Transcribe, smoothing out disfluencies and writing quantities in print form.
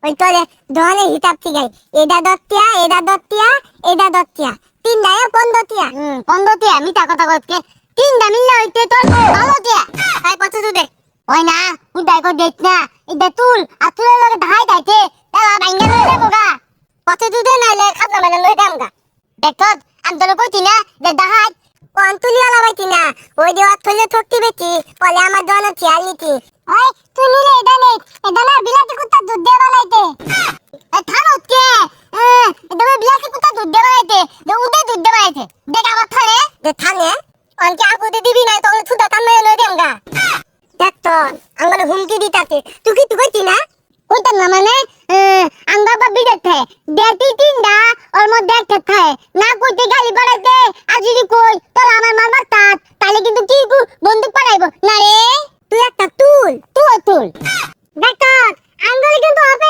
ওই তোরে দোকানে হিসাব ঠিকাই এটা দত্তিয়া এটা দত্তিয়া তিনটা 15 টিয়া 15 টিয়া মিটা কথা কইতে তিনটা মিললে হইতে তোর 12 টিয়া তাই কত দে ওই না উদাই কো দেখ না এটা তুল আর তুলের লগে ধাই দাইতে তালা ভাঙ্গা লই দেবো গা কত দে নাইলে খাতা মানে লই দামগা দেখত আমি তোরে কইতি না যে দাহাই কোন তুলিওয়ালা বাইতি না ওই যে অথলে ঠকতি বেটি বলে আমার দোকানে টিয়া লিতি ওই তুই নিলে এটা না বিলাতি কুত্তা দুধ দে বানাইতে থানোত কে এটা বিলাতি কুত্তা দুধ দে বানাইতে যে উদে দুধ দে বানাইতে দেখ আবার থানে যে থানে অনকে আগুতে দিবি না তখন সুদা কামে লই দেমগা দেখ তো আঙ্গলে হুমকি দিতাছে তুই কি তুই কইতি না কইতাম না মানে আঙ্গা বাবি দেখতে দেতি তিনটা ওর মধ্যে একটা থাকে না কইতে গালি পড়াইতে আর যদি কই তোর আমার মারবার তাত তাহলে কিন্তু কি বন্দুক পাঠাইবো না রে তুই একটা তুল দেখ তো আঙ্গলে কিন্তু হবে